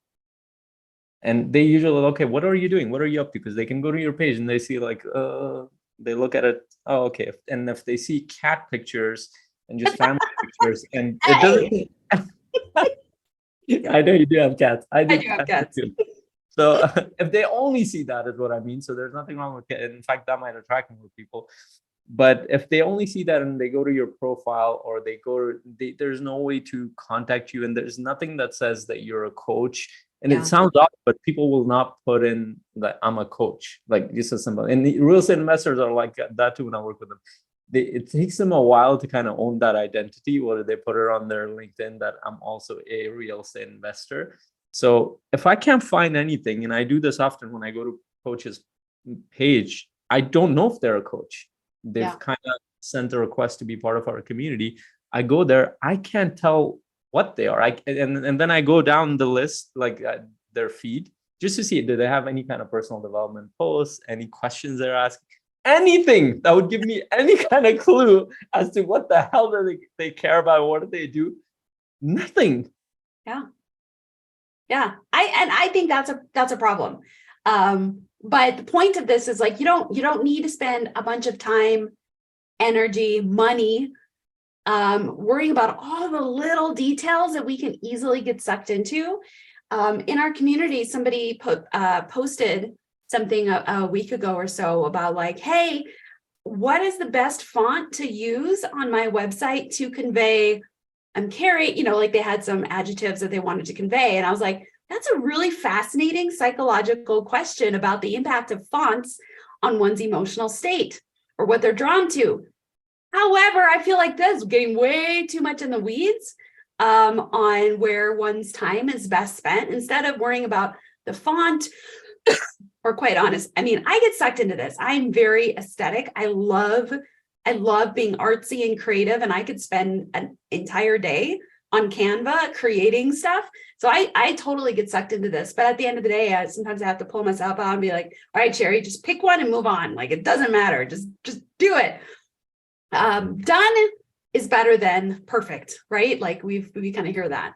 And they usually, okay, what are you doing? What are you up to? Because they can go to your page and they see like, they look at it. Oh, okay. And if they see cat pictures and just family pictures, and it doesn't. I know you do have cats. I do have cats. too. So if they only see that, is what I mean. So there's nothing wrong with it. In fact, that might attract more people. But if they only see that and they go to your profile, or there's no way to contact you, and there's nothing that says that you're a coach. And it sounds odd, but people will not put in that I'm a coach, like just as simple. And the real estate investors are like that too when I work with them. It takes them a while to kind of own that identity, whether they put it on their LinkedIn that I'm also a real estate investor. So if I can't find anything, and I do this often when I go to coach's page, I don't know if they're a coach. They've kind of sent a request to be part of our community. I go there, I can't tell what they are. And then I go down the list, like their feed, just to see, do they have any kind of personal development posts, any questions they're asking, anything that would give me any kind of clue as to what the hell do they care about, what do they do? Nothing. I think that's a problem. But the point of this is like, you don't need to spend a bunch of time, energy, money worrying about all the little details that we can easily get sucked into. In our community, somebody posted something a week ago or so about like, hey, what is the best font to use on my website to convey I'm carrying, like they had some adjectives that they wanted to convey. And I was like, that's a really fascinating psychological question about the impact of fonts on one's emotional state or what they're drawn to. However, I feel like this is getting way too much in the weeds on where one's time is best spent instead of worrying about the font. Or quite honest, I mean, I get sucked into this. I'm very aesthetic. I love being artsy and creative, and I could spend an entire day on Canva creating stuff. So I totally get sucked into this. But at the end of the day, sometimes I have to pull myself out and be like, all right, Sheri, just pick one and move on. Like, it doesn't matter. Just do it. Done is better than perfect, right? Like we kind of hear that.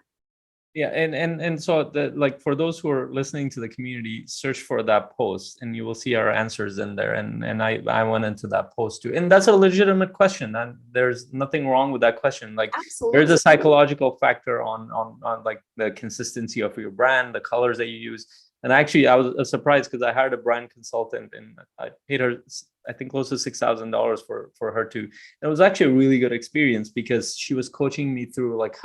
Yeah, and so like for those who are listening to the community, search for that post and you will see our answers in there. And I went into that post too. And that's a legitimate question. And there's nothing wrong with that question. Like Absolutely. There's a psychological factor on like the consistency of your brand, the colors that you use. And actually I was surprised because I hired a brand consultant and I paid her, I think, close to $6,000 for her to. And it was actually a really good experience because she was coaching me through like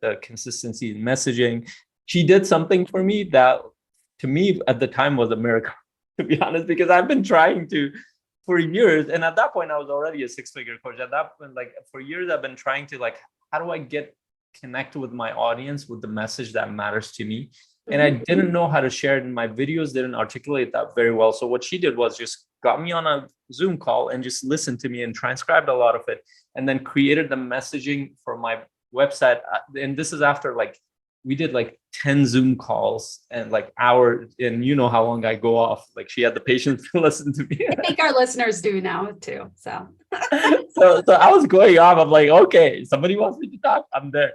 the consistency in messaging. She did something for me that to me at the time was a miracle, to be honest, because I've been trying to for years. And at that point, I was already a six-figure coach. At that point, like for years, I've been trying to like, how do I connect with my audience with the message that matters to me? And I didn't know how to share it in my videos, didn't articulate that very well. So what she did was just got me on a Zoom call and just listened to me and transcribed a lot of it and then created the messaging for my website. And this is after like we did like 10 Zoom calls and like hours, and you know how long I go off. Like she had the patience to listen to me. I think our listeners do now too. So so I was going off. I'm like, okay, somebody wants me to talk, I'm there.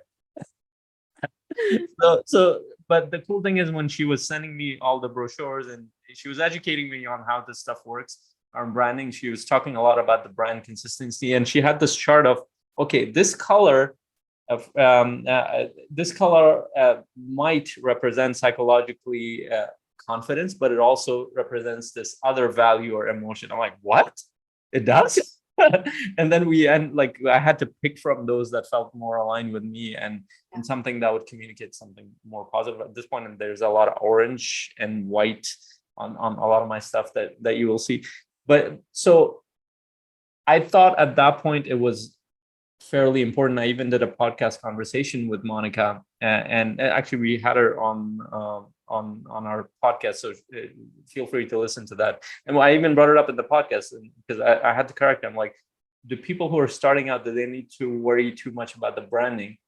But the cool thing is when she was sending me all the brochures and she was educating me on how this stuff works, our branding, she was talking a lot about the brand consistency. And she had this chart of, okay, this color might represent psychologically confidence, but it also represents this other value or emotion. I'm like, what? It does? And then I had to pick from those that felt more aligned with me and something that would communicate something more positive at this point. And there's a lot of orange and white on a lot of my stuff that you will see. But so I thought at that point it was fairly important. I even did a podcast conversation with Monica, and actually we had her on our podcast. So feel free to listen to that. And I even brought it up in the podcast because I had to correct them. Like, the people who are starting out, do they need to worry too much about the branding?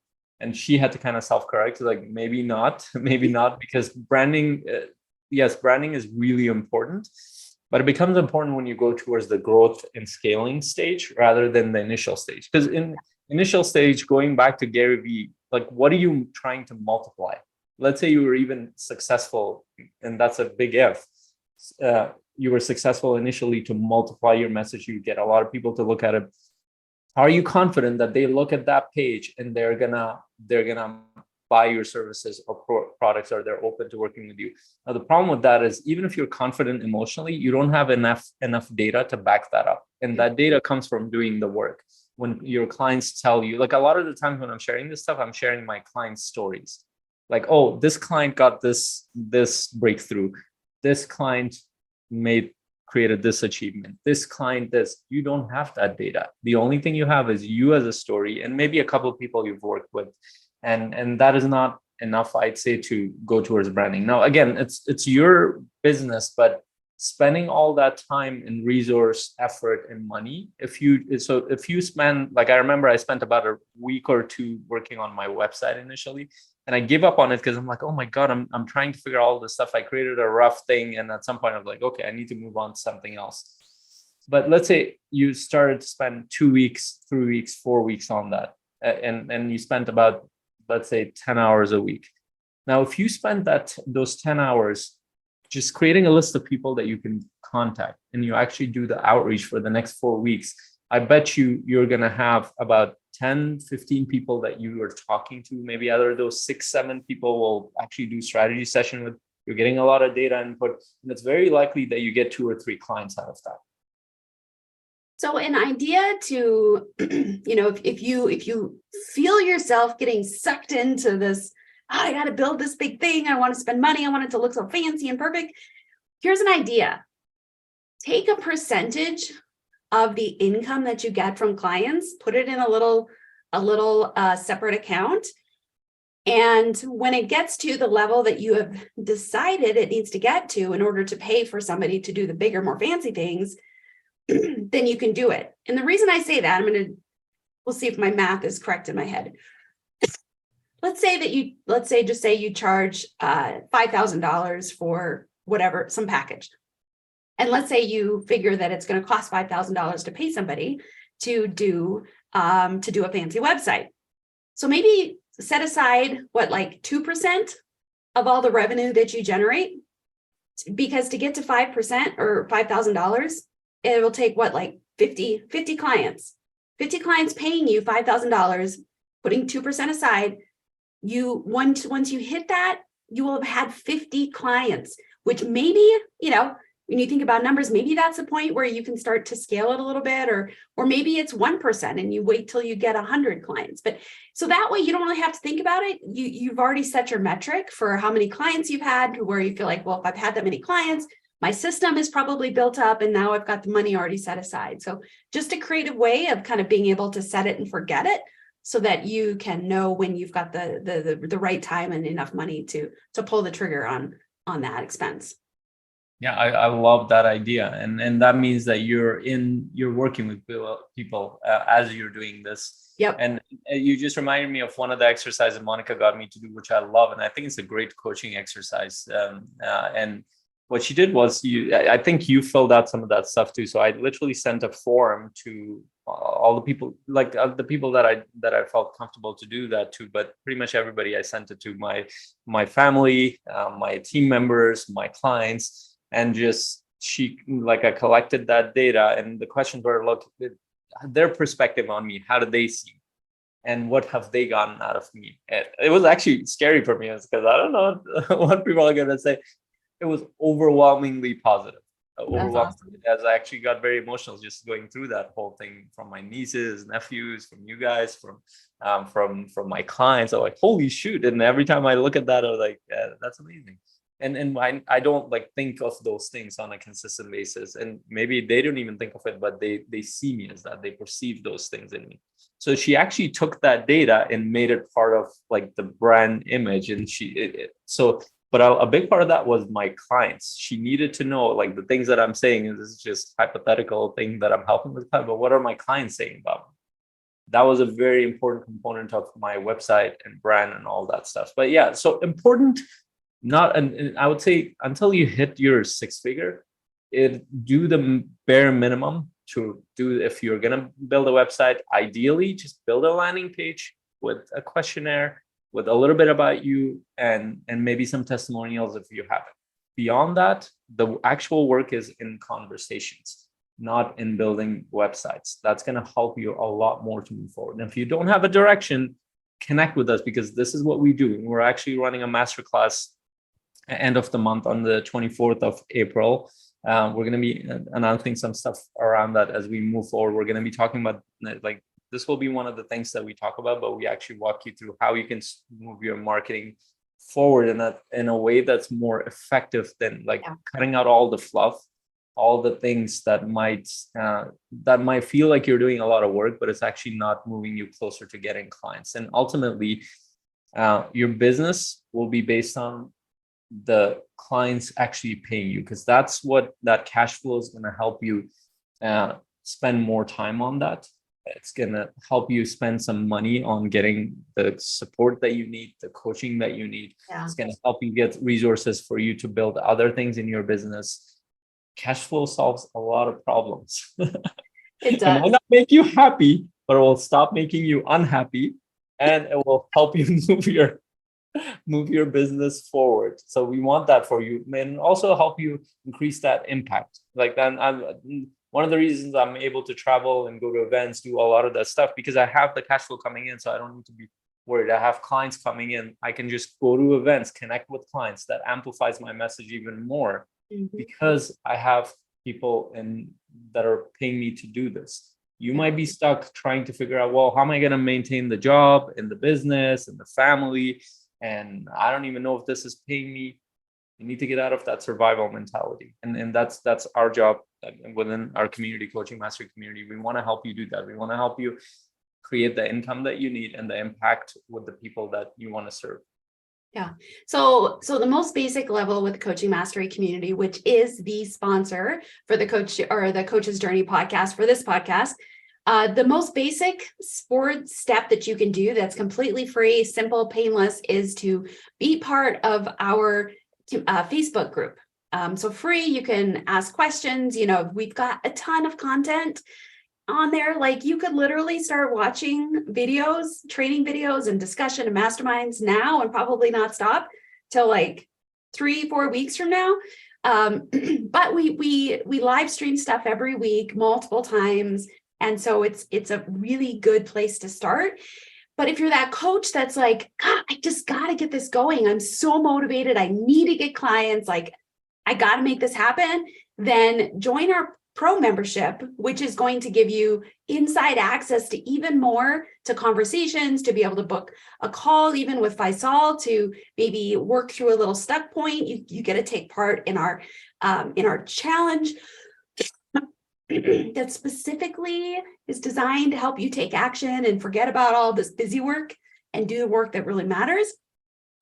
And she had to kind of self-correct, like maybe not, maybe not, because branding, yes, branding is really important, but it becomes important when you go towards the growth and scaling stage rather than the initial stage. Because in initial stage, going back to Gary Vee, like, what are you trying to multiply? Let's say you were even successful, and that's a big if. You were successful initially to multiply your message. You get a lot of people to look at it. Are you confident that they look at that page and they're gonna buy your services or products, or they're open to working with you? Now, the problem with that is, even if you're confident emotionally, you don't have enough data to back that up. And that data comes from doing the work. When your clients tell you, like, a lot of the times when I'm sharing this stuff, I'm sharing my clients' stories. Like, oh, this client got this breakthrough. This client created this achievement. This client this. You don't have that data. The only thing you have is you as a story, and maybe a couple of people you've worked with. And that is not enough, I'd say, to go towards branding. Now, again, it's your business, but spending all that time and resource, effort, and money, if you spend, like, I remember I spent about a week or two working on my website initially, and I gave up on it because I'm like, oh my God, I'm trying to figure out all this stuff. I created a rough thing, and at some point I'm like, okay, I need to move on to something else. But let's say you started to spend 2 weeks, 3 weeks, 4 weeks on that, and you spent about, let's say, 10 hours a week. Now, if you spend those 10 hours just creating a list of people that you can contact, and you actually do the outreach for the next 4 weeks, I bet you're going to have about 10, 15 people that you are talking to. Maybe out of those 6, 7 people will actually do strategy session with. You're getting a lot of data input, and it's very likely that you get 2 or 3 clients out of that. So an idea to, if you feel yourself getting sucked into this, I got to build this big thing, I want to spend money, I want it to look so fancy and perfect. Here's an idea. Take a percentage of the income that you get from clients, put it in a little separate account. And when it gets to the level that you have decided it needs to get to in order to pay for somebody to do the bigger, more fancy things, then you can do it. And the reason I say that, we'll see if my math is correct in my head. Let's say you charge $5,000 for whatever, some package. And let's say you figure that it's going to cost $5,000 to pay somebody to do a fancy website. So maybe set aside like 2% of all the revenue that you generate, because to get to 5% or $5,000, it will take like 50 clients. 50 clients paying you $5,000, putting 2% aside. Once you hit that, you will have had 50 clients, which maybe, when you think about numbers, maybe that's a point where you can start to scale it a little bit, or maybe it's 1% and you wait till you get 100 clients. But so that way you don't really have to think about it. You've already set your metric for how many clients you've had, where you feel like, well, if I've had that many clients, my system is probably built up and now I've got the money already set aside. So just a creative way of kind of being able to set it and forget it, so that you can know when you've got the right time and enough money to pull the trigger on that expense. Yeah, I love that idea, and that means that you're working with people as you're doing this. Yep. And you just reminded me of one of the exercises Monica got me to do, which I love, and I think it's a great coaching exercise. And what she did was, I think you filled out some of that stuff too. So I literally sent a form to all the people, like the people that I felt comfortable to do that to, but pretty much everybody. I sent it to my family, my team members, my clients, and I collected that data, and the questions were, look, their perspective on me, how do they see, and what have they gotten out of me? And it was actually scary for me, because I don't know what people are going to say. It was overwhelmingly positive. Awesome. As I actually got very emotional just going through that whole thing, from my nieces, nephews, from you guys, from my clients. I'm like, holy shoot. And every time I look at that, I was like, that's amazing. and I don't like think of those things on a consistent basis, and maybe they don't even think of it, but they see me as that, they perceive those things in me. So she actually took that data and made it part of like the brand image, and but a big part of that was my clients. She needed to know like the things that I'm saying, and this is just hypothetical thing that I'm helping with, but what are my clients saying about me? That was a very important component of my website and brand and all that stuff. But yeah, so important, not, and I would say until you hit your six figure, do the bare minimum to do. If you're going to build a website, ideally just build a landing page with a questionnaire, with a little bit about you, and maybe some testimonials if you have it. Beyond that, the actual work is in conversations, not in building websites. That's going to help you a lot more to move forward. And if you don't have a direction, connect with us, because this is what we do. We're actually running a masterclass end of the month on the 24th of April. We're going to be announcing some stuff around that as we move forward. We're going to be talking about, like, this will be one of the things that we talk about, but we actually walk you through how you can move your marketing forward in a way that's more effective than cutting out all the fluff, all the things that might feel like you're doing a lot of work, but it's actually not moving you closer to getting clients. And ultimately, your business will be based on the clients actually paying you, because that's what that cash flow is going to help you spend more time on that. It's going to help you spend some money on getting the support that you need, the coaching that you need. Yeah. It's going to help you get resources for you to build other things in your business. Cash flow solves a lot of problems. It does. It might not make you happy, but it will stop making you unhappy, and it will help you move your business forward. So we want that for you, and also help you increase that impact. Like, then one of the reasons I'm able to travel and go to events, do a lot of that stuff, because I have the cash flow coming in, so I don't need to be worried. I have clients coming in. I can just go to events, connect with clients. That amplifies my message even more, because I have people that are paying me to do this. You might be stuck trying to figure out, well, how am I going to maintain the job and the business and the family? And I don't even know if this is paying me. You need to get out of that survival mentality. And that's our job within our community, Coaching Mastery community. We want to help you do that. We want to help you create the income that you need and the impact with the people that you want to serve. Yeah. So the most basic level with the Coaching Mastery community, which is the sponsor for the Coach's Journey podcast, for this podcast, the most basic step that you can do that's completely free, simple, painless, is to be part of our Facebook group. So free, you can ask questions. We've got a ton of content on there. Like, you could literally start watching videos, training videos and discussion and masterminds now, and probably not stop till like 3-4 weeks from now. But we live stream stuff every week, multiple times. And so it's a really good place to start. But if you're that coach that's like, God, I just got to get this going, I'm so motivated, I need to get clients, like, I got to make this happen, then join our pro membership, which is going to give you inside access to even more, to conversations, to be able to book a call even with Faisal, to maybe work through a little stuck point. You get to take part in our challenge that specifically is designed to help you take action and forget about all this busy work and do the work that really matters.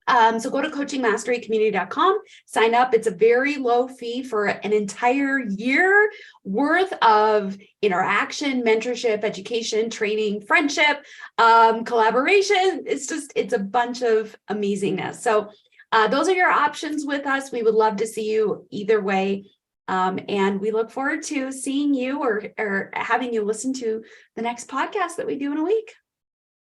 So go to coachingmasterycommunity.com, sign up. It's a very low fee for an entire year worth of interaction, mentorship, education, training, friendship, collaboration. It's a bunch of amazingness. So those are your options with us. We would love to see you either way. And we look forward to seeing you or having you listen to the next podcast that we do in a week.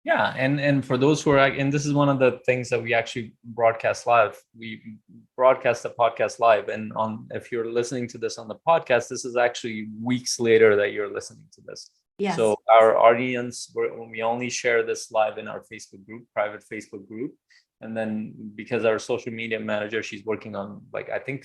Yeah. And for those who are, and this is one of the things that we actually broadcast live. We broadcast the podcast live. And if you're listening to this on the podcast, this is actually weeks later that you're listening to this. Yes. So our audience, we only share this live in our Facebook group, private Facebook group. And then because our social media manager, she's working on, I think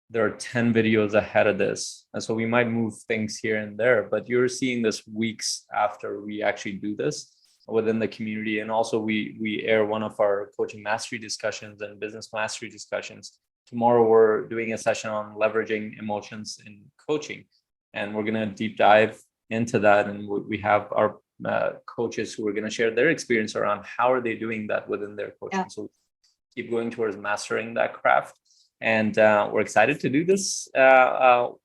there are 10 videos ahead of this. And so we might move things here and there, but you're seeing this weeks after we actually do this. within the community. And also we air one of our coaching mastery discussions and business mastery discussions. Tomorrow we're doing a session on leveraging emotions in coaching, and we're going to deep dive into that. And we have our coaches who are going to share their experience around how are they doing that within their coaching. Yeah. So keep going towards mastering that craft. And we're excited to do this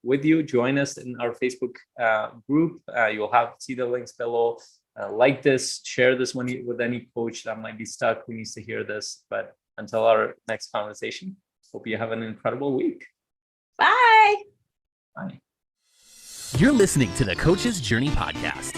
with you. Join us in our Facebook group. You'll see the links below. Like this, share this with any coach that might be stuck who needs to hear this. But until our next conversation, hope you have an incredible week. Bye. Bye. You're listening to the Coach's Journey podcast.